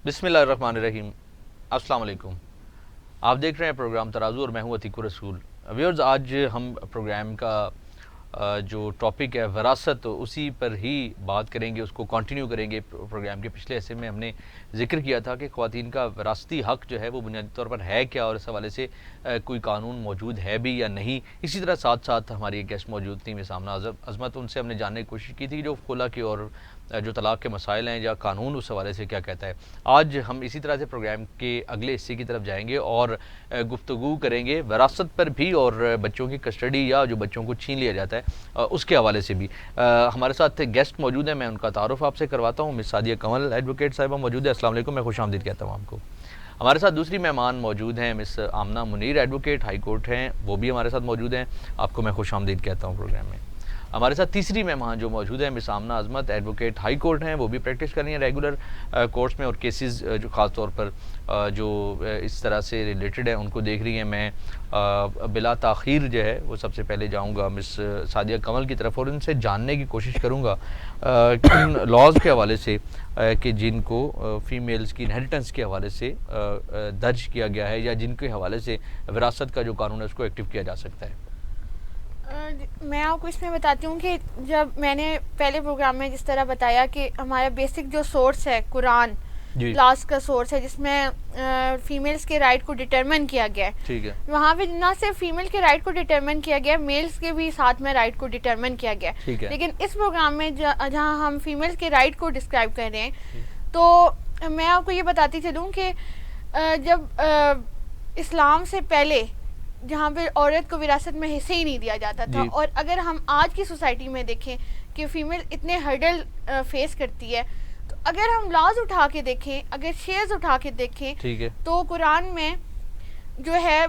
بسم اللہ الرحمن الرحیم. السلام علیکم. آپ دیکھ رہے ہیں پروگرام ترازو اور میں ہوں عتیق الرسول. ویورز، آج ہم پروگرام کا جو ٹاپک ہے وراثت، اسی پر ہی بات کریں گے، اس کو کنٹینیو کریں گے. پروگرام کے پچھلے حصے میں ہم نے ذکر کیا تھا کہ خواتین کا وراثتی حق جو ہے وہ بنیادی طور پر ہے کیا، اور اس حوالے سے کوئی قانون موجود ہے بھی یا نہیں. اسی طرح ساتھ ساتھ ہماری ایک گیسٹ موجود تھی میں سامنا عظمت. ان سے ہم نے جاننے کی کوشش کی تھی جو خلا کے اور جو طلاق کے مسائل ہیں یا قانون اس حوالے سے کیا کہتا ہے. آج ہم اسی طرح سے پروگرام کے اگلے حصے کی طرف جائیں گے اور گفتگو کریں گے وراثت پر بھی، اور بچوں کی کسٹڈی یا جو بچوں کو چھین لیا جاتا ہے اس کے حوالے سے بھی. ہمارے ساتھ گیسٹ موجود ہیں، میں ان کا تعارف آپ سے کرواتا ہوں. مس سعدیہ کمل ایڈوکیٹ صاحبہ موجود ہے. السلام علیکم، میں خوش آمدید کہتا ہوں آپ کو. ہمارے ساتھ دوسری مہمان موجود ہیں، miss Amna Munir advocate high court ہیں، وہ بھی ہمارے ساتھ موجود ہیں. آپ کو میں خوش آمدید کہتا ہوں پروگرام میں. ہمارے ساتھ تیسری مہمان جو موجود ہیں مس آمنہ عظمت ایڈوکیٹ ہائی کورٹ ہیں، وہ بھی پریکٹس کر رہی ہیں ریگولر کورٹس میں، اور کیسز جو خاص طور پر جو اس طرح سے ریلیٹڈ ہیں ان کو دیکھ رہی ہیں. میں بلا تاخیر جو ہے وہ سب سے پہلے جاؤں گا مس سعدیہ کمل کی طرف اور ان سے جاننے کی کوشش کروں گا ان لاز کے حوالے سے کہ جن کو فیمیلز کی انہیریٹنس کے حوالے سے درج کیا گیا ہے، یا جن کے حوالے سے وراثت کا جو قانون ہے اس کو ایکٹیو کیا جا سکتا ہے. میں آپ کو اس میں بتاتی ہوں کہ جب میں نے پہلے پروگرام میں جس طرح بتایا کہ ہمارا بیسک جو سورس ہے قرآن لاس کا سورس ہے، جس میں فیمیلز کے رائٹ کو ڈٹرمن کیا گیا ہے. ٹھیک ہے. وہاں پہ نہ صرف فیمیل کے رائٹ کو ڈٹرمن کیا گیا ہے، میلز کے بھی ساتھ میں رائٹ کو ڈٹرمن کیا گیا ہے. لیکن اس پروگرام میں جہاں ہم فیمیلز کے رائٹ کو ڈسکرائب کر رہے ہیں، تو میں آپ کو یہ بتاتی چلوں کہ جب اسلام سے پہلے جہاں پہ عورت کو وراثت میں حصہ ہی نہیں دیا جاتا تھا، اور اگر ہم آج کی سوسائٹی میں دیکھیں کہ فیمیل اتنے ہرڈل فیس کرتی ہے، تو اگر ہم لاز اٹھا کے دیکھیں، اگر شیئرز اٹھا کے دیکھیں، تو قرآن میں جو ہے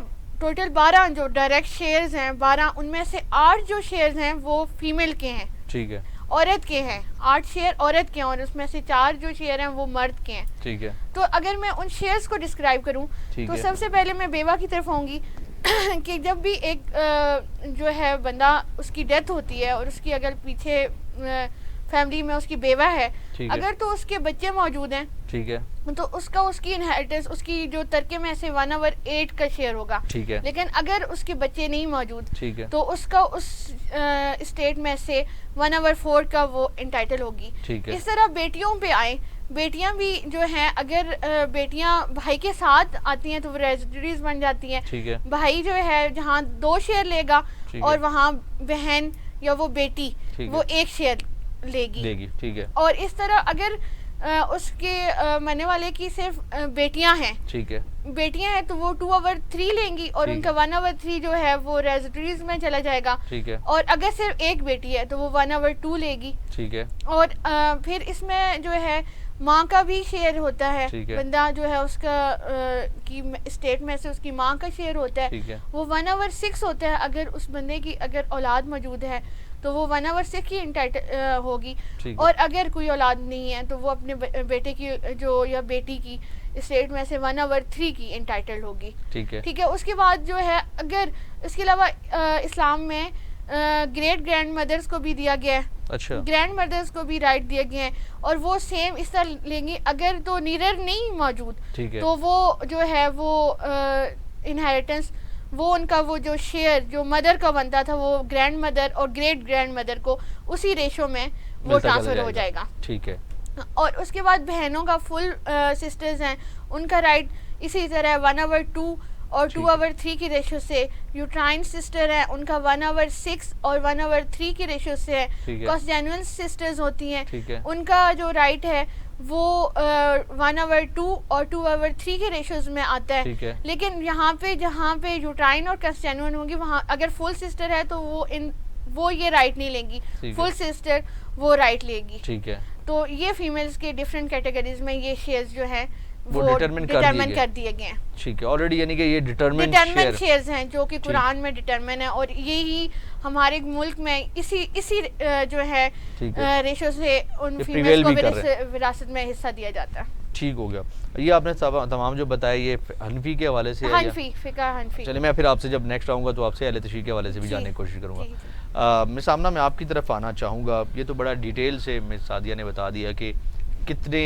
ٹوٹل 12 جو ڈائریکٹ شیئرز ہیں، 12 ان میں سے 8 جو شیئرز ہیں وہ فیمیل کے ہیں. ٹھیک ہے. عورت کے ہیں 8 شیئر عورت کے ہیں، اور اس میں سے 4 جو شیئر ہیں وہ مرد کے ہیں. ٹھیک ہے. تو اگر میں ان شیئرز کو ڈسکرائب کروں تو سب سے پہلے میں بیوہ کی طرف آؤں گی کہ جب بھی ایک جو ہے بندہ اس کی ڈیتھ ہوتی ہے اور اس کی اگر پیچھے فیملی میں اس کی بیوہ ہے، اگر تو اس کے بچے موجود ہیں، ٹھیک ہے، تو اس کی انہیریٹنس اس کی جو ترکے میں سے 1/8 کا شیئر ہوگا. ٹھیک ہے. لیکن اگر اس کے بچے نہیں موجود تو اس کا اس اسٹیٹ میں سے 1/4 کا وہ انٹائٹل ہوگی. اس طرح بیٹیوں پہ آئیں، بیٹیاں بھی جو ہیں اگر بیٹیاں بھائی کے ساتھ آتی ہیں تو وہ ریزیڈریز بن جاتی ہیں. بھائی جو ہے جہاں 2 شیئر لے گا اور وہاں بہن یا وہ بیٹی وہ 1 شیئر لے گی. ٹھیک ہے. اور اس طرح اگر اس کے مرنے والے کی صرف بیٹیاں ہیں، ٹھیک ہے، بیٹیاں ہیں تو وہ 2/3 لیں گی، اور ان کا 1/3 جو ہے وہ ریزیڈریز میں چلا جائے گا. ٹھیک ہے. اور اگر صرف ایک بیٹی ہے تو وہ 1/2 لے گی. ٹھیک ہے. اور پھر اس میں جو ہے ماں کا بھی شیئر ہوتا ہے. بندہ جو ہے اس کا کی اسٹیٹ میں سے اس کی ماں کا شیئر ہوتا ہے، وہ 1/6 ہوتا ہے. اگر اس بندے کی اگر اولاد موجود ہے تو وہ 1/6 کی انٹائٹل ہوگی. اور اگر کوئی اولاد نہیں ہے تو وہ اپنے بیٹے کی جو یا بیٹی کی اسٹیٹ میں سے 1/3 کی انٹائٹل ہوگی. ٹھیک ہے. اس کے بعد جو ہے اگر اس کے علاوہ اسلام میں گریٹ گرینڈ مدرس کو بھی دیا گیا ہے. اچھا. گرینڈ مدرس کو بھی رائٹ دیے گئے ہیں، اور وہ سیم اس طرح لیں گی. اگر تو نیرر نہیں موجود تو وہ جو ہے وہ انہیریٹنس وہ ان کا وہ جو شیئر جو مدر کا بنتا تھا وہ گرینڈ مدر اور گریٹ گرینڈ مدر کو اسی ریشو میں وہ ٹرانسفر ہو جائے گا. ٹھیک ہے. اور اس کے بعد بہنوں کا فل سسٹرز ہیں ان کا رائٹ اسی طرح 1/2 اور 2/3 کی ریشو سے. یوٹرائن سسٹر ہیں ان کا 1/6 اور 1/3 کی ریشو سے ہے. کاسجینوئن سسٹرز ہوتی ہیں ان کا جو رائٹ ہے وہ 1/2 اور 2/3 کے ریشوز میں آتا ہے. لیکن یہاں پہ جہاں پہ یوٹرائن اور کاسجینوئن ہوں گی وہاں اگر فل سسٹر ہے تو وہ یہ رائٹ نہیں لیں گی، فل سسٹر وہ رائٹ لے گی. ٹھیک ہے. تو یہ فیمیلز کے ڈفرینٹ کیٹیگریز میں یہ شیئرز جو ہیں وہ ڈٹرمن کر دیے گئے ہیں. ٹھیک ہے. آلریڈی یعنی کہ یہ ڈٹرمن شیئرز ہیں جو کہ قرآن میں ڈٹرمن ہے، اور یہی ہمارے ملک میں اسی جو ہے ریشو سے ان فیمیلز کو وراثت میں حصہ دیا جاتا ہے. ٹھیک ہو گیا. یہ آپ نے تمام جو بتایا یہ حنفی کے حوالے سے، حنفی فقہ حنفی. چلیں میں پھر آپ سے جب نیکسٹ آؤں گا تو آپ سے اہل تشریع کے حوالے سے بھی جاننے کی کوشش کروں گا. مس آمنہ میں آپ کی طرف آنا چاہوں گا. یہ تو بڑا ڈیٹیل سے مس سعدیہ نے بتا دیا کہ کتنے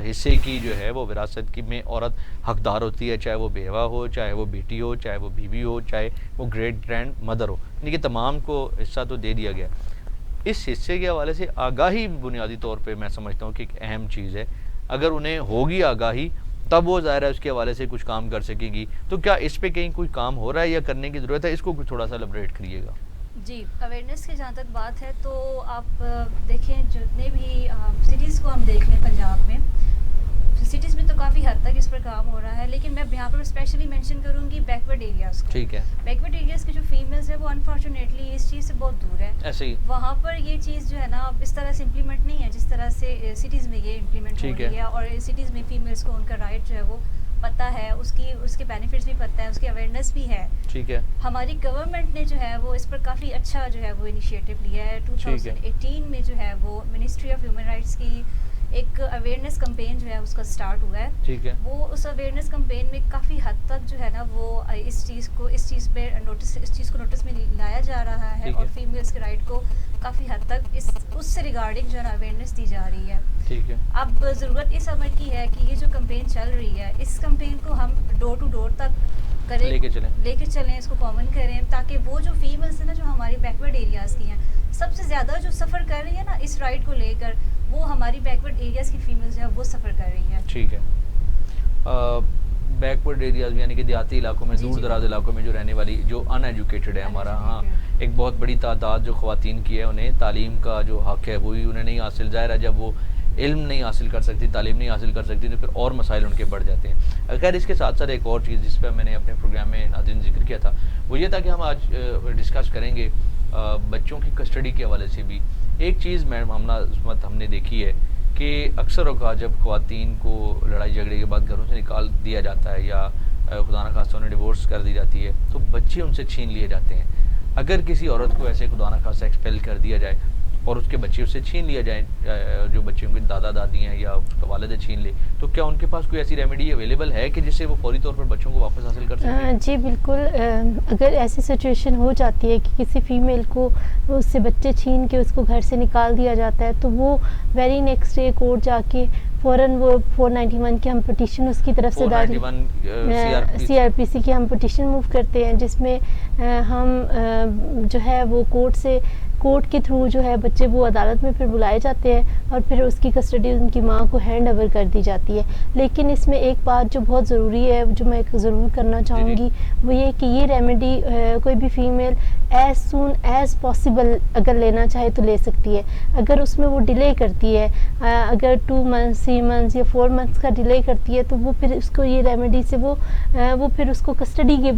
حصے کی جو ہے وہ وراثت کی میں عورت حقدار ہوتی ہے, چاہے وہ بیوہ ہو, چاہے وہ بیٹی ہو, چاہے وہ بیوی ہو, چاہے وہ گریٹ گرینڈ مدر ہو, یعنی کہ تمام کو حصہ تو دے دیا گیا. اس حصے کے حوالے سے آگاہی بنیادی طور پہ میں سمجھتا ہوں کہ ایک اہم چیز ہے. اگر انہیں ہوگی آگاہی تب وہ ظاہر ہے اس کے حوالے سے کچھ کام کر سکے گی. تو کیا اس پہ کہیں کوئی کام ہو رہا ہے یا کرنے کی ضرورت ہے؟ اس کو تھوڑا سا ایلیبریٹ کریے گا. جی, اویئرنیس کی جہاں تک بات ہے تو آپ دیکھیں جتنے بھی سٹیز کو ہم دیکھ لیں پنجاب میں, سٹیز میں تو کافی حد تک اس پر کام ہو رہا ہے, لیکن میں یہاں پر اسپیشلی مینشن کروں گی بیکورڈ ایریاز کو. ٹھیک ہے. بیکورڈ ایریاز کی جو فیمیلز ہیں وہ انفارچونیٹلی اس چیز سے بہت دور ہے. ایسے ہی وہاں پر یہ چیز جو ہے نا اس طرح سے امپلیمنٹ نہیں ہے جس طرح سے سٹیز میں یہ امپلیمنٹ ہو رہی ہے, اور سٹیز میں فیمیلز کو ان کا رائٹ جو ہے وہ پتہ ہے, اس کے بینیفٹس بھی پتہ ہے, اس کی اویئرنیس بھی ہے. ٹھیک ہے. ہماری گورنمنٹ نے جو ہے وہ اس پر کافی اچھا جو ہے وہ انیشیٹو لیا ہے. 2018 میں جو ہے وہ منسٹری آف ہیومن رائٹس کی ایک اویئرنیس کمپین جو ہے اس کا سٹارٹ ہوا ہے. ٹھیک ہے. وہ اس اویئرنیس کمپین میں کافی حد تک جو ہے نا وہ اس چیز کو نوٹس میں لایا جا رہا ہے, اور فیمیلز کے رائٹ کو کافی حد تک اس سے ریگارڈنگ جو ہے نا اویئرنیس دی جا رہی ہے. ٹھیک ہے. اب ضرورت اس عمل کی ہے کہ یہ جو کمپین چل رہی ہے اس کمپین کو ہم ڈور ٹو ڈور تک لے کے چلیں, اس کو کامن کریں, تاکہ وہ جو فیمیلز ہیں نا جو ہماری بیکورڈ ایریاز کی ہیں, سب سے زیادہ جو سفر کر رہی ہیں نا اس رائٹ کو لے کر, وہ ہماری بیکورڈ ایریاز کی فیمیلز جو ہے وہ سفر کر رہی ہیں. ٹھیک ہے. بیکورڈ ایریاز یعنی کہ دیہاتی علاقوں میں, دور دراز علاقوں میں جو رہنے والی جو ان ایجوکیٹڈ ہے ہمارا, ہاں ایک بہت بڑی تعداد جو خواتین کی ہے, انہیں تعلیم کا جو حق ہے وہی انہیں نہیں حاصل. ظاہر ہے جب وہ علم نہیں حاصل کر سکتی, تعلیم نہیں حاصل کر سکتی, تو پھر اور مسائل ان کے بڑھ جاتے ہیں. خیر اس کے ساتھ ساتھ ایک اور چیز جس پہ میں نے اپنے پروگرام میں ناظرین ذکر کیا تھا وہ یہ تھا کہ ہم آج ڈسکس کریں گے بچوں کی کسٹڈی کے حوالے سے بھی. ایک چیز ہم نے دیکھی ہے کہ اکثر اوقات جب خواتین کو لڑائی جھگڑے کے بعد گھروں سے نکال دیا جاتا ہے یا خدا نخواستہ انہیں ڈیورس کر دی جاتی ہے تو بچے ان سے چھین لیے جاتے ہیں. اگر کسی عورت کو ایسے خدا نخواستہ ایکسپیل کر دیا جائے اور اس کے بچے اس سے چھین لیا جائیں, جو بچے ان کے دادا دادی ہیں یا اس کا والد چھین لے, تو کیا ان کے پاس کوئی ایسی ریمیڈی اویلیبل ہے کہ جس سے وہ فوری طور پر بچوں کو واپس حاصل کر سکیں؟ جی بالکل. اگر ایسی سچویشن ہو جاتی ہے کہ کسی فیمیل کو اس سے بچے چھین کے اس کو گھر سے نکال دیا جاتا ہے تو وہ ویری نیکسٹ ڈے کورٹ جا کے فوراً وہ 491 کی ہم پٹیشن اس کی طرف سے سی آر پی سی کی ہم پٹیشن موو کرتے ہیں, جس میں ہم جو ہے وہ کورٹ کے تھرو جو ہے بچے وہ عدالت میں پھر بلائے جاتے ہیں اور پھر اس کی کسٹڈی ان کی ماں کو ہینڈ اوور کر دی جاتی ہے. لیکن اس میں ایک بات جو بہت ضروری ہے جو میں ضرور کرنا چاہوں گی وہ یہ کہ یہ ریمیڈی کوئی بھی female as soon as possible اگر لینا چاہے تو لے سکتی ہے. اگر اس میں وہ ڈیلے کرتی ہے, اگر 2 months 3 months یا 4 months کا ڈیلے کرتی ہے تو وہ پھر اس کو یہ ریمیڈی سے وہ پھر اس کو کسٹڈی کے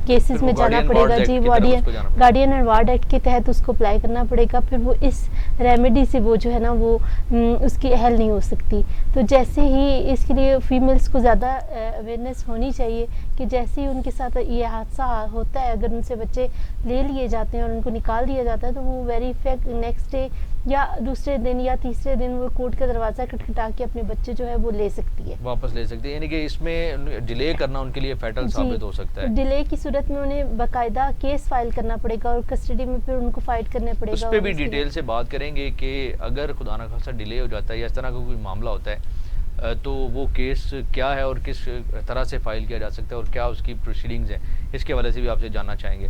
کیسز میں جانا پڑے گا. جی گارڈین اینڈ وارڈ ایکٹ کے تحت اس کو اپلائی کرنا پڑے گا. پھر وہ اس ریمیڈی سے وہ جو ہے نا وہ اس کی اہل نہیں ہو سکتی. تو جیسے ہی اس کے لیے فیمیلز کو زیادہ اویئرنیس ہونی چاہیے کہ جیسے ہی ان کے ساتھ یہ حادثہ ہوتا ہے, اگر ان سے بچے لے لیے جاتے ہیں اور ان کو نکال دیا جاتا ہے تو وہ ویری فیکٹ نیکسٹ ڈے یا دوسرے دن یا تیسرے دن وہ کورٹ کا دروازہ کھٹکھٹا کے اپنے بچے جو ہے وہ لے سکتی ہے, واپس لے سکتی ہے. یعنی کہ اس میں ڈیلے کرنا ان کے لیے فیٹل ثابت ہو سکتا ہے. ڈیلے کی صورت میں انہیں باقاعدہ کیس فائل کرنا پڑے گا اور کسٹڈی میں پھر ان کو فائٹ کرنا پڑے گا. اس پہ بھی ڈیٹیل سے بات کریں گے کہ اگر خدا نخواستہ ڈیلے ہو جاتا ہے یا اس طرح کا کوئی معاملہ ہوتا ہے تو وہ کیس کیا ہے اور کس طرح سے فائل کیا جا سکتا ہے اور کیا اس کی پروسیڈنگز ہیں, اس کے حوالے سے بھی آپ سے جاننا چاہیں گے.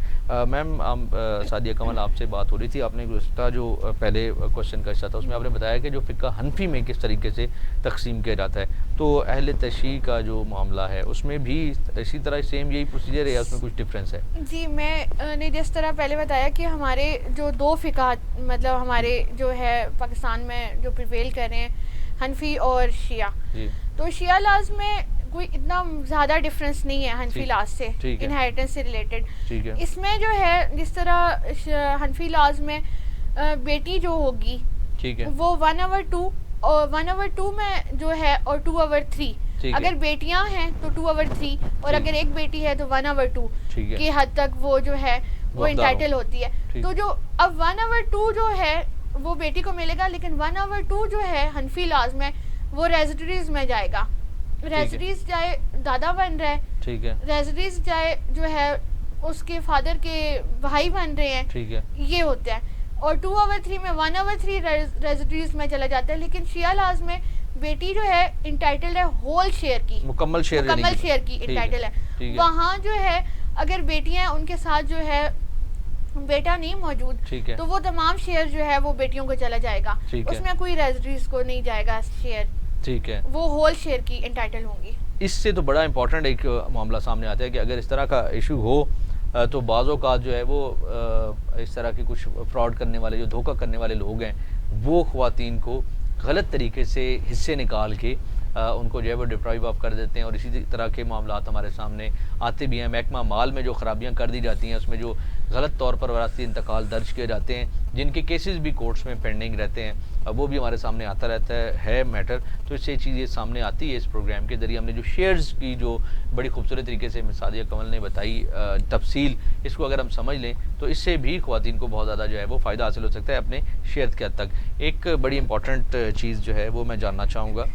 میم سعدیہ کمل آپ سے بات ہو رہی تھی, آپ نے گزشتہ جو پہلے کوشچن کا حصہ تھا اس میں آپ نے بتایا کہ جو فقہ حنفی میں کس طریقے سے تقسیم کیا جاتا ہے, تو اہل تشیع کا جو معاملہ ہے اس میں بھی اسی طرح سیم یہی پروسیجر ہے یا اس میں کچھ ڈفرینس ہے؟ جی میں نے جس طرح پہلے بتایا کہ ہمارے جو 2 فقہ مطلب ہمارے جو ہے پاکستان میں جو پریویل کر رہے ہیں حنفی اور شیعہ, تو شیعہ لاز میں کوئی اتنا زیادہ ڈفرینس نہیں ہے حنفی لاز سے انہیریٹنس سے ریلیٹڈ. اس میں جو ہے جس طرح حنفی لاز میں بیٹی جو ہوگی وہ 1/2 اور 1/2 میں جو ہے اور 2/3, اگر بیٹیاں ہیں تو 2/3 اور اگر ایک بیٹی ہے تو 1/2 کی حد تک وہ جو ہے وہ انٹائٹل ہوتی ہے. تو جو اب 1/2 جو ہے وہ بیٹی کو ملے گا, لیکن 1/2 جو ہے حنفی لاز میں وہ ریزیڈریز میں جائے گا. ریزیڈریز چاہے دادا بن رہا ہے, ریزیڈریز چاہے جو ہے اس کے فادر کے بھائی بن رہے ہیں, یہ ہوتا ہے. اور 2/3 میں 1/3 ریزیڈریز میں چلا جاتا ہے. لیکن شیعہ لاز میں بیٹی جو ہے انٹائٹلڈ ہے ہول شیئر کی, مکمل شیئر کی انٹائٹل ہے. وہاں جو ہے اگر بیٹیاں ان کے ساتھ جو ہے بیٹا نہیں موجود تو وہ تمام شیئر جو ہے وہ بیٹیوں کو چلا جائے گا, اس میں کوئی ریزیڈریز کو نہیں جائے گا شیئر, ٹھیک ہے, وہ ہول شیئر کی انٹائٹل ہوں گی. اس سے تو بڑا امپورٹنٹ ایک معاملہ سامنے آتا ہے کہ اگر اس طرح کا ایشو ہو تو بعض اوقات جو ہے وہ اس طرح کے کچھ فراڈ کرنے والے, جو دھوکہ کرنے والے لوگ ہیں, وہ خواتین کو غلط طریقے سے حصے نکال کے ان کو جو ہے وہ ڈپرائیو آف کر دیتے ہیں. اور اسی طرح کے معاملات ہمارے سامنے آتے بھی ہیں. محکمہ مال میں جو خرابیاں کر دی جاتی ہیں, اس میں جو غلط طور پر وراثتی انتقال درج کیے جاتے ہیں, جن کے کیسز بھی کورٹس میں پینڈنگ رہتے ہیں, وہ بھی ہمارے سامنے آتا رہتا ہے میٹر. تو اس سے چیز یہ سامنے آتی ہے اس پروگرام کے ذریعے. ہم نے جو شیئرز کی جو بڑی خوبصورت طریقے سے سعدیہ کمل نے بتائی تفصیل, اس کو اگر ہم سمجھ لیں تو اس سے بھی خواتین کو بہت زیادہ جو ہے وہ فائدہ حاصل ہو سکتا ہے اپنے شیئر کے حد تک. ایک بڑی امپورٹنٹ چیز جو ہے وہ میں جاننا چاہوں گا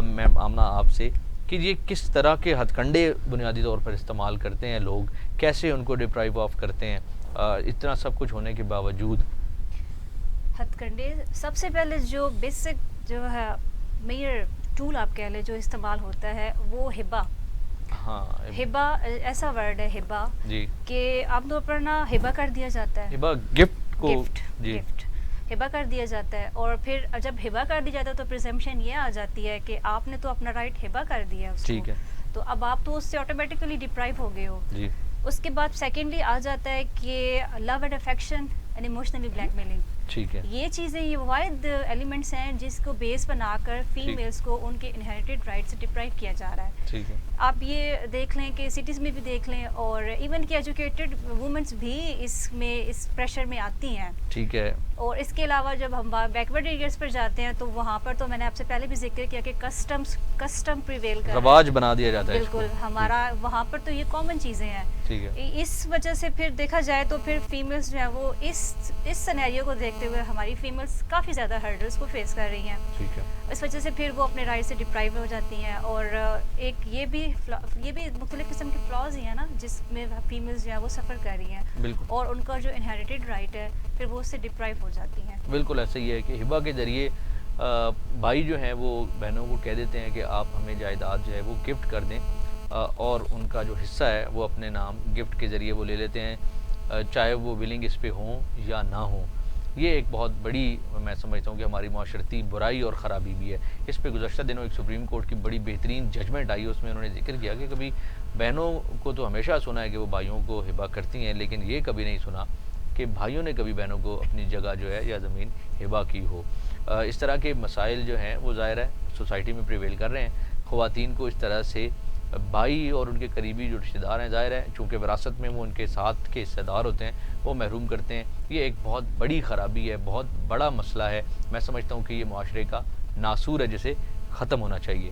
میم آمنہ آپ سے کہ یہ کس طرح کے ہتھ کنڈے بنیادی طور پر استعمال کرتے ہیں لوگ, کیسے ان کو ڈپرائیو آف کرتے ہیں اتنا سب کچھ ہونے کے باوجود. ہتھ کنڈے سب سے پہلے جو بیسک جو ہے میئر ٹول آپ کہہ لیں جو استعمال ہوتا ہے وہ ہبا. ہاں, ہبا ایسا ورڈ ہے ہبا جی کہ عام طور پر نا ہبا کر دیا جاتا ہے, ہبا گفٹ کو, جی گفٹ ہبا کر دیا جاتا ہے. اور پھر جب ہبا کر دیا جاتا ہے تو پرزمپشن یہ آ جاتی ہے کہ آپ نے تو اپنا رائٹ ہبا کر دیا اس کو, ٹھیک ہے, تو اب آپ تو اس سے آٹومیٹیکلی ڈپرائیو ہو گئے ہو. جی اس کے بعد سیکنڈلی آ جاتا ہے کہ love and affection and emotionally blackmailing. ٹھیک ہے, یہ چیزیں یہ واحد ایلیمنٹس ہیں جس کو بیس بنا کر فیمیلز کو ان کے انہیریٹڈ رائٹ سے ڈپرائیو کیا جا رہا ہے. ٹھیک ہے, آپ یہ دیکھ لیں کہ سٹیز میں بھی دیکھ لیں, اور ایون کہ ایجوکیٹڈ وومنس بھی اس پریشر میں آتی ہیں. ٹھیک ہے, اور اس کے علاوہ جب ہم بیکورڈ ایریاز پر جاتے ہیں تو وہاں پر تو میں نے آپ سے پہلے بھی ذکر کیا کہ کسٹم پریویل کر رواج بنا دیا جاتا ہے. بالکل, ہمارا وہاں پر تو یہ کامن چیزیں ہیں. ٹھیک ہے, اس وجہ سے پھر دیکھا جائے تو پھر فیمیلز جو ہیں وہ اس سینیریو کو دیکھتے ہوئے ہماری فیمیلز کافی زیادہ ہرڈلس کو فیس کر رہی ہیں. ٹھیک ہے, اس وجہ سے پھر وہ اپنے رائٹ سے ڈپرائیو ہو جاتی ہیں. اور ایک یہ بھی مختلف قسم کے فلاز ہی ہیں نا جس میں فیمیلز جو ہیں وہ سفر کر رہی ہیں. بالکل, اور ان کا جو انہیریٹڈ رائٹ ہے پھر وہ اس سے ڈپرائیو ہو جاتی ہیں. بالکل ایسا ہی ہے کہ ہبا کے ذریعے بھائی جو ہیں وہ بہنوں کو کہہ دیتے ہیں کہ آپ ہمیں جائیداد جو ہے وہ گفٹ کر دیں, اور ان کا جو حصہ ہے وہ اپنے نام گفٹ کے ذریعے وہ لے لیتے ہیں, چاہے وہ ولنگ اس پہ ہوں یا نہ ہوں. یہ ایک بہت بڑی میں سمجھتا ہوں کہ ہماری معاشرتی برائی اور خرابی بھی ہے. اس پہ گزشتہ دنوں ایک سپریم کورٹ کی بڑی بہترین ججمنٹ آئی, اس میں انہوں نے ذکر کیا کہ کبھی بہنوں کو تو ہمیشہ سنا ہے کہ وہ بھائیوں کو ہبا کرتی ہیں, لیکن یہ کبھی نہیں سنا کہ بھائیوں نے کبھی بہنوں کو اپنی جگہ جو ہے یا زمین ہبا کی ہو. اس طرح کے مسائل جو ہیں وہ ظاہر ہے سوسائٹی میں پریویل کر رہے ہیں. خواتین کو اس طرح سے بھائی اور ان کے قریبی جو رشتہ دار ہیں, ظاہر ہے چونکہ وراثت میں وہ ان کے ساتھ کے حصہ دار ہوتے ہیں, وہ محروم کرتے ہیں. یہ ایک بہت بڑی خرابی ہے, بہت بڑا مسئلہ ہے. میں سمجھتا ہوں کہ یہ معاشرے کا ناسور ہے جسے ختم ہونا چاہیے.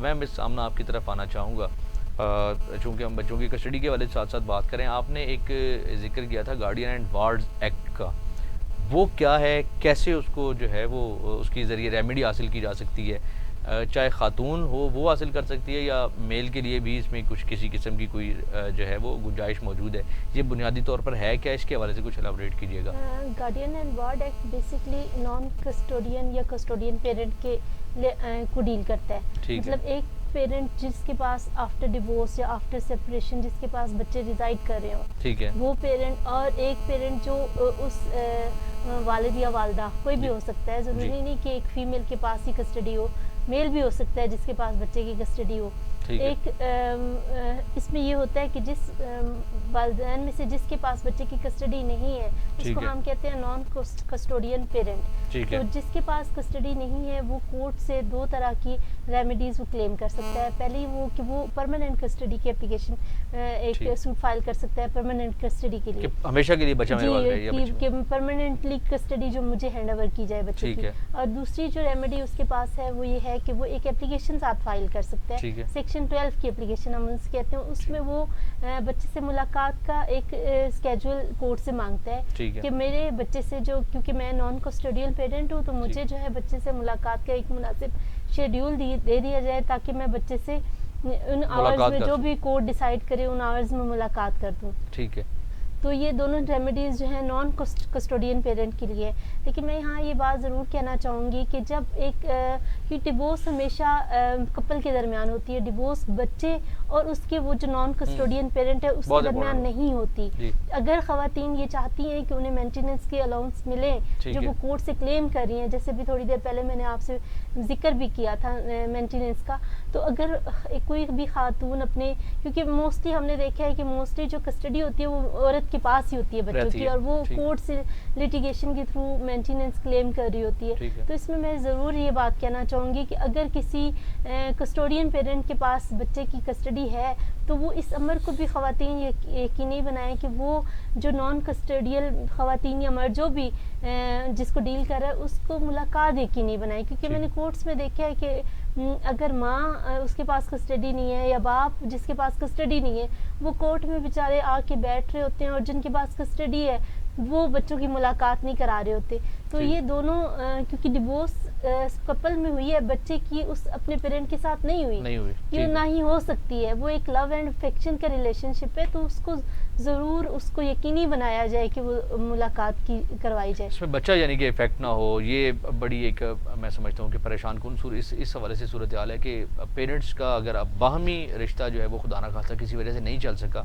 میں مس آمنہ آپ کی طرف آنا چاہوں گا, چونکہ ہم بچوں کی کسٹڈی کے والے ساتھ ساتھ بات کریں. آپ نے ایک ذکر کیا تھا گارڈین اینڈ وارڈز ایکٹ کا, وہ کیا ہے, کیسے اس کو جو ہے وہ اس کے ذریعے ریمیڈی حاصل کی جا سکتی ہے, چاہے خاتون ہو وہ حاصل کر سکتی ہے یا میل کے لیے بھی اس میں کچھ کسی قسم کی کوئی جو ہے وہ گنجائش موجود ہے. یہ بنیادی طور پر ہے کیا, اس کے حوالے سے کچھ الیبوریٹ کیجیے گا. Guardian and ward act basically non custodian یا کسٹوڈین پیرنٹ کے کو ڈیل کرتا ہے. مطلب ایک پیرنٹ جس کے پاس آفٹر ڈیورس یا آفٹر سپریشن جس کے پاس بچے ریزائڈ کر رہے ہوں, ٹھیک ہے, وہ پیرنٹ, اور ایک پیرنٹ جو اس والد یا والدہ کوئی بھی ہو سکتا ہے, ضروری نہیں کہ ایک فیمیل کے پاس ہی کسٹڈی ہو, میل بھی ہو سکتا ہے جس کے پاس بچے کی کسٹڈی ہو. ایک اس میں یہ ہوتا ہے کہ جس والدین میں سے جس کے پاس بچے کی کسٹڈی نہیں ہے اس کو ہم کہتے ہیں نان کسٹوڈین پیرنٹ. تو جس کے پاس کسٹڈی نہیں ہے وہ کورٹ سے دو طرح کی ریمیڈیز وہ کلیم کر سکتا ہے. پہلی وہ کہ وہ پرماننٹ کسٹڈی کی اپلیکیشن ایک سوٹ فائل کر سکتا ہے پرماننٹ کسٹڈی کے لیے, ہمیشہ کے لیے بچہ کہ پرماننٹلی کسٹڈی جو مجھے ہینڈ اوور کی جائے بچے کی. اور دوسری جو ریمیڈی اس کے پاس ہے وہ یہ ہے کہ وہ ایک اپلیکیشن ساتھ فائل کر سکتا ہے, سیکشن 12 کی اپلیکیشن ہم اس کہتے ہیں. اس میں وہ بچے سے ملاقات کا ایک اسکیجول کورٹ سے مانگتا ہے کہ میرے بچے سے, جو کیونکہ میں نان کسٹوڈیل پیرنٹ ہوں تو مجھے جو ہے بچے سے ملاقات کا ایک مناسب شیڈیول دے دیا جائے تاکہ میں بچے سے ان آورز میں جو بھی کورٹ ڈیسائیڈ کرے ان آورز میں ملاقات کر دوں. ٹھیک ہے. تو یہ دونوں ریمیڈیز جو ہیں نان کسٹوڈین پیرنٹ کے لیے. لیکن میں یہاں یہ بات ضرور کہنا چاہوں گی کہ جب ایک کہ ڈیورس ہمیشہ کپل کے درمیان ہوتی ہے, ڈیورس بچے اور اس کے وہ جو نان کسٹوڈین پیرنٹ ہے اس کے درمیان نہیں ہوتی. اگر خواتین یہ چاہتی ہیں کہ انہیں مینٹیننس کے الاؤنس ملیں جو وہ کورٹ سے کلیم کر رہی ہیں, جیسے بھی تھوڑی دیر پہلے میں نے آپ سے ذکر بھی کیا تھا مینٹیننس کا, تو اگر کوئی بھی خاتون اپنے, کیونکہ موسٹلی ہم نے دیکھا ہے کہ موسٹلی جو کسٹڈی ہوتی ہے وہ عورت کے پاس ہی ہوتی ہے بچوں کی, اور وہ کورٹ سے لیٹیگیشن کے تھرو مینٹیننس کلیم کر رہی ہوتی ہے. تو اس میں ضرور یہ بات کہنا چاہوں گی کہ اگر کسی کسٹوڈین پیرنٹ کے پاس بچے کی کسٹڈی ہے تو وہ اس امر کو بھی خواتین یقینی بنائیں کہ وہ جو نان کسٹڈیل خواتین یا مرد جو بھی جس کو ڈیل کر رہا ہے اس کو ملاقات یقینی بنائیں. کیونکہ میں نے کورٹس میں دیکھا ہے کہ اگر ماں اس کے پاس کسٹڈی نہیں ہے یا باپ جس کے پاس کسٹڈی نہیں ہے وہ کورٹ میں بیچارے آ کے بیٹھ رہے ہوتے ہیں, اور جن کے پاس کسٹڈی ہے وہ بچوں کی ملاقات نہیں کرا رہے ہوتے. تو یہ دونوں کیونکہ ڈیورس کپل میں ہوئی ہے, بچے کی اس اپنے پیرنٹ کے ساتھ نہیں ہوئی, یہ نہ ہی ہو سکتی ہے, وہ ایک لو اینڈ افیکشن کا ریلیشن شپ ہے, تو اس کو ضرور اس کو یقینی بنایا جائے کہ وہ ملاقات کی کروائی جائے. اس میں بچہ یعنی کہ افیکٹ نہ ہو, یہ بڑی ایک میں سمجھتا ہوں کہ پریشان کن اس حوالے سے صورتحال ہے کہ پیرنٹس کا اگر باہمی رشتہ جو ہے وہ خدا نہ خواستہ کسی وجہ سے نہیں چل سکا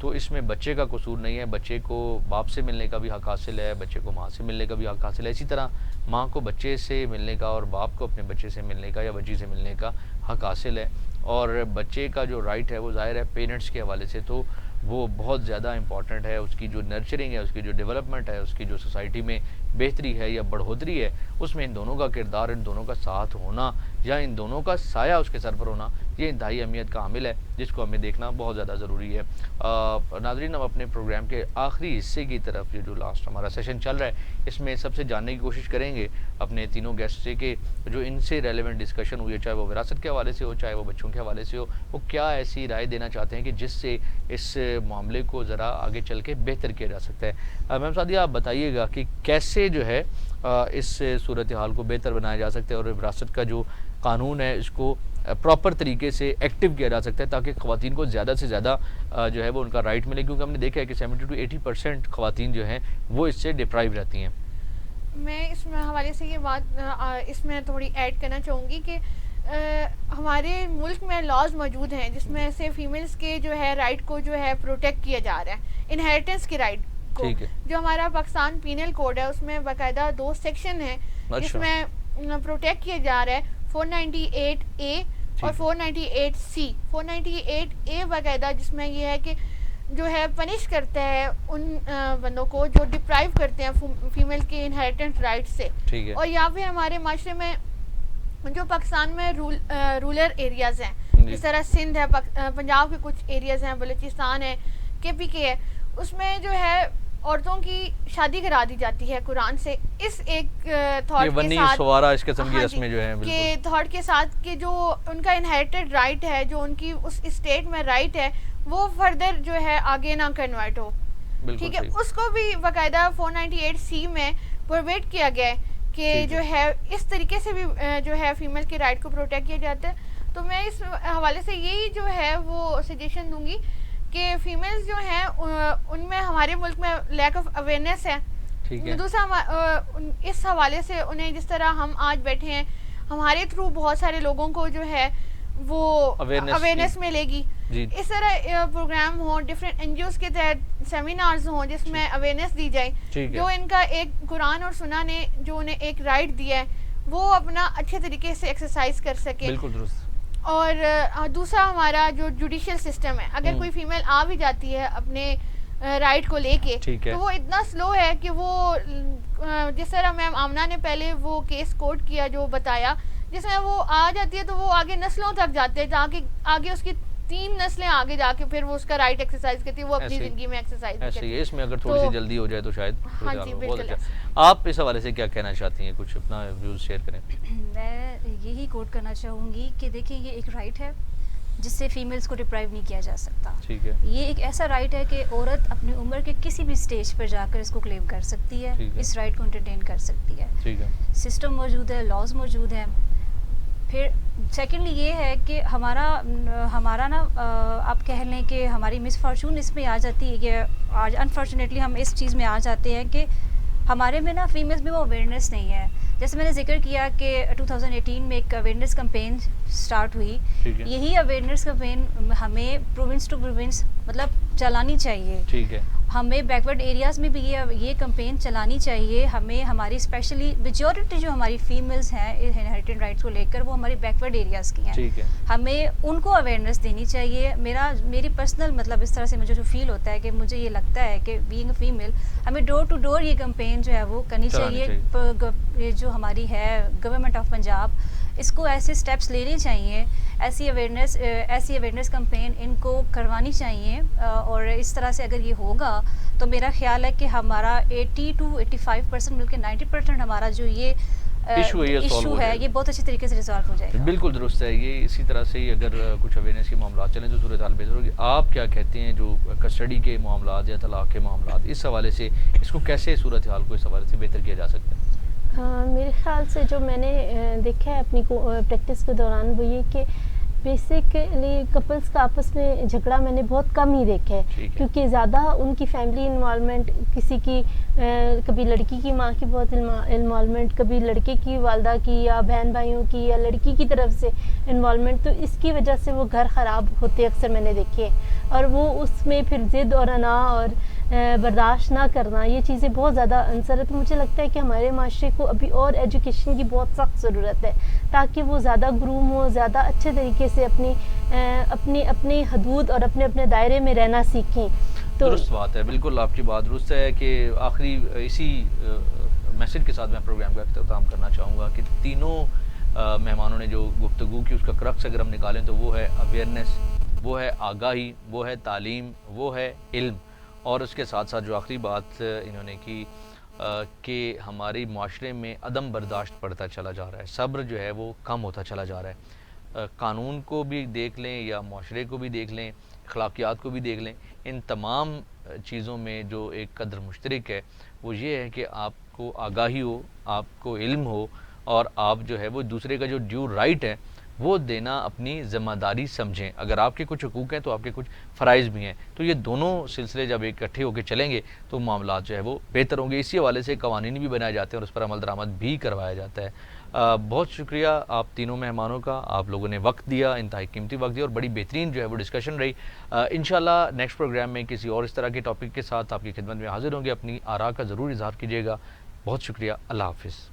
تو اس میں بچے کا قصور نہیں ہے, بچے کو باپ سے ملنے کا بھی حق حاصل ہے, بچے کو ماں سے ملنے کا بھی حق حاصل ہے, اسی طرح ماں کو بچے سے ملنے کا اور باپ کو اپنے بچے سے ملنے کا یا بچی سے ملنے کا حق حاصل ہے. اور بچے کا جو رائٹ ہے وہ ظاہر ہے پیرنٹس کے حوالے سے تو وہ بہت زیادہ امپورٹنٹ ہے, اس کی جو نرچرنگ ہے, اس کی جو ڈیولپمنٹ ہے, اس کی جو سوسائٹی میں بہتری ہے یا بڑھوتری ہے, اس میں ان دونوں کا کردار, ان دونوں کا ساتھ ہونا یا ان دونوں کا سایہ اس کے سر پر ہونا یہ انتہائی اہمیت کا حامل ہے, جس کو ہمیں دیکھنا بہت زیادہ ضروری ہے. ناظرین, ہم اپنے پروگرام کے آخری حصے کی طرف جو لاسٹ ہمارا سیشن چل رہا ہے اس میں سب سے جاننے کی کوشش کریں گے اپنے تینوں گیسٹ سے کہ جو ان سے ریلیونٹ ڈسکشن ہوئی ہے, چاہے وہ وراثت کے حوالے سے ہو, چاہے وہ بچوں کے حوالے سے ہو, وہ کیا ایسی رائے دینا چاہتے ہیں کہ جس سے اس معاملے کو ذرا آگے چل کے بہتر کیا جا سکتا ہے. میم سعدیہ, آپ بتائیے گا کہ کیسے جو ہے اس صورتحال کو بہتر بنایا جا سکتا ہے اور وراثت کا جو قانون ہے اس کو پراپر طریقے سے ایکٹیو کیا جا سکتا ہے تاکہ خواتین کو زیادہ سے زیادہ جو ہے وہ ان کا رائٹ ملے, کیونکہ ہم نے دیکھا ہے کہ 70 to 80% خواتین جو ہیں وہ اس سے ڈپرائیو رہتی ہیں. میں اس حوالے سے یہ بات اس میں تھوڑی ایڈ کرنا چاہوں گی کہ ہمارے ملک میں لاز موجود ہیں جس میں سے فیمیلز کے جو ہے رائٹ کو جو ہے پروٹیکٹ کیا جا رہا ہے, انہیریٹنس کے رائٹ کو. جو ہمارا پاکستان پینل کوڈ ہے اس میں باقاعدہ 2 سیکشن ہیں جس میں پروٹیکٹ کیا جا رہا ہے 498A اور 498C. 498A باقاعدہ جس میں یہ ہے کہ جو ہے پنش کرتا ہے ان بندوں کو جو ڈپرائیو کرتے ہیں فیمیل کے انہیریٹنس رائٹ سے. اور یہاں پہ ہمارے معاشرے میں جو پاکستان میں رولر ایریاز ہیں جس طرح سندھ ہے, پنجاب کے کچھ ایریاز ہیں, بلوچستان ہے, KPK ہے, اس میں جو ہے عورتوں کی شادی کرا دی جاتی ہے قرآن سے اس ایک تھاٹ کے ساتھ کہ جو ان کا انہیریٹڈ رائٹ ہے, جو ان کی اس اسٹیٹ میں رائٹ ہے, وہ فردر جو ہے آگے نہ کنورٹ ہو. ٹھیک ہے, اس کو بھی باقاعدہ 498C میں پرووائڈ کیا گیا ہے کہ جو ہے اس طریقے سے بھی جو ہے فیمیل کے رائٹ کو پروٹیکٹ کیا جاتا ہے. تو میں اس حوالے سے یہی جو ہے وہ سجیشن دوں گی کہ فیمیلز جو ہیں ان میں ہمارے ملک میں لیک آف اویئرنیس ہے. دوسرا اس حوالے سے انہیں جس طرح ہم آج بیٹھے ہیں ہمارے تھرو بہت سارے لوگوں کو جو ہے وہ اویئرنیس ملے گی. اس طرح پروگرام ہوں, ڈفرینٹ NGOs کے تحت سیمینارز ہوں جس میں اویئرنیس دی جائے, جو ان کا ایک قرآن اور سنہ نے جو انہیں ایک رائٹ دیا ہے وہ اپنا اچھے طریقے سے ایکسرسائز کر سکے. بالکل درست. اور دوسرا ہمارا جو جوڈیشل سسٹم ہے, اگر کوئی فیمیل آ بھی جاتی ہے اپنے رائٹ کو لے کے تو وہ اتنا سلو ہے کہ وہ جس طرح میم آمنہ نے پہلے وہ کیس کوٹ کیا جو بتایا, جس میں وہ آ جاتی ہے تو وہ آگے نسلوں تک جاتے ہیں تاکہ آگے اس کی 3 نسلیں آگے جا کے پھر وہ اس کا رائٹ ایکسرسائز کرتی ہے, وہ اپنی زندگی میں ایکسرسائز کرتی ہے. اس میں اگر تھوڑی سی جلدی ہو جائے تو شاید. ہاں جی بالکل. آپ اس حوالے سے کیا کہنا چاہتی ہیں, کچھ اپنا ویوز شیئر کریں. میں یہی کوٹ کرنا چاہوں گی کہ دیکھیں یہ ایک رائٹ ہے جس سے فیمیلز کو ڈپرائیو نہیں کیا جا سکتا. ٹھیک ہے, یہ ایک ایسا رائٹ ہے کہ عورت اپنی عمر کے کسی بھی سٹیج پر جا کر اس کو کلیم کر سکتی ہے, اس رائٹ کو انٹرٹین کر سکتی ہے. ٹھیک ہے, سسٹم موجود ہے, لاز موجود ہیں. پھر سیکنڈلی یہ ہے کہ ہمارا نا آپ کہہ لیں کہ ہماری مس فارچون اس میں آ جاتی ہے کہ آج انفارچونیٹلی ہم اس چیز میں آ جاتے ہیں کہ ہمارے میں نا فیمیلز میں وہ اویئرنیس نہیں ہے. جیسے میں نے ذکر کیا کہ 2018 میں ایک اویئرنیس کمپین سٹارٹ ہوئی. یہی اویئرنیس کمپین ہمیں پروونس ٹو پروونس مطلب چلانی چاہیے. ٹھیک ہے, ہمیں بیکورڈ ایریاز میں بھی یہ کمپین چلانی چاہیے. ہمیں ہماری اسپیشلی میجورٹی جو ہماری فیمیلز ہیں انہیریٹڈ رائٹس کو لے کر وہ ہماری بیکورڈ ایریاز کی ہیں. ٹھیک ہے, ہمیں ان کو اویئرنیس دینی چاہیے. میری پرسنل مطلب اس طرح سے مجھے جو فیل ہوتا ہے کہ مجھے یہ لگتا ہے کہ بینگ اے فیمیل ہمیں ڈور ٹو ڈور یہ کمپین جو ہے وہ کرنی چاہیے. یہ جو ہماری ہے گورنمنٹ آف پنجاب اس کو ایسے اسٹیپس لینے چاہیے, ایسی اویئرنیس کمپین ان کو کروانی چاہیے. اور اس طرح سے اگر یہ ہوگا تو میرا خیال ہے کہ ہمارا 80 to 85% بلکہ 90% ہمارا جو یہ ایشو ہے یہ بہت اچھی طریقے سے ریزالو ہو جائے گا. بالکل درست ہے. یہ اسی طرح سے ہی اگر کچھ اویئرنیس کے معاملات چلیں تو صورتحال بہتر ہوگی. آپ کیا کہتے ہیں جو کسٹڈی کے معاملات یا طلاق کے معاملات اس حوالے سے اس کو کیسے صورتحال کو اس حوالے سے بہتر کیا جا سکتا ہے؟ میرے خیال سے جو میں نے دیکھا ہے اپنی پریکٹس کے دوران وہ یہ کہ بیسکلی کپلس کا آپس میں جھگڑا میں نے بہت کم ہی دیکھا ہے, کیونکہ زیادہ ان کی فیملی انوالومنٹ, کسی کی کبھی لڑکی کی ماں کی بہت انوالومنٹ, کبھی لڑکے کی والدہ کی یا بہن بھائیوں کی یا لڑکی کی طرف سے انوالومنٹ, تو اس کی وجہ سے وہ گھر خراب ہوتے اکثر میں نے دیکھے. اور وہ اس میں پھر ضد اور انا اور برداشت نہ کرنا, یہ چیزیں بہت زیادہ عنصر ہے. تو مجھے لگتا ہے کہ ہمارے معاشرے کو ابھی اور ایجوکیشن کی بہت سخت ضرورت ہے تاکہ وہ زیادہ گروم ہو, زیادہ اچھے طریقے سے اپنی حدود اور اپنے دائرے میں رہنا سیکھیں. تو درست بات ہے, بالکل آپ کی بات درست ہے. کہ آخری اسی میسج کے ساتھ میں پروگرام کا اختتام کرنا چاہوں گا کہ تینوں مہمانوں نے جو گفتگو کی اس کا کرکس اگر ہم نکالیں تو وہ ہے اویئرنیس, وہ ہے آگاہی, وہ ہے تعلیم, وہ ہے علم, اور اس کے ساتھ ساتھ جو آخری بات انہوں نے کی کہ ہماری معاشرے میں عدم برداشت بڑھتا چلا جا رہا ہے, صبر جو ہے وہ کم ہوتا چلا جا رہا ہے. قانون کو بھی دیکھ لیں یا معاشرے کو بھی دیکھ لیں, اخلاقیات کو بھی دیکھ لیں, ان تمام چیزوں میں جو ایک قدر مشترک ہے وہ یہ ہے کہ آپ کو آگاہی ہو, آپ کو علم ہو, اور آپ جو ہے وہ دوسرے کا جو ڈیو رائٹ ہے وہ دینا اپنی ذمہ داری سمجھیں. اگر آپ کے کچھ حقوق ہیں تو آپ کے کچھ فرائض بھی ہیں, تو یہ دونوں سلسلے جب اکٹھے ہو کے چلیں گے تو معاملات جو ہے وہ بہتر ہوں گے. اسی حوالے سے قوانین بھی بنائے جاتے ہیں اور اس پر عمل درآمد بھی کروایا جاتا ہے. بہت شکریہ آپ تینوں مہمانوں کا, آپ لوگوں نے وقت دیا, انتہائی قیمتی وقت دیا, اور بڑی بہترین جو ہے وہ ڈسکشن رہی. انشاءاللہ نیکسٹ پروگرام میں کسی اور اس طرح کے ٹاپک کے ساتھ آپ کی خدمت میں حاضر ہوں گے. اپنی آراء کا ضرور اظہار کیجیے گا. بہت شکریہ. اللہ حافظ.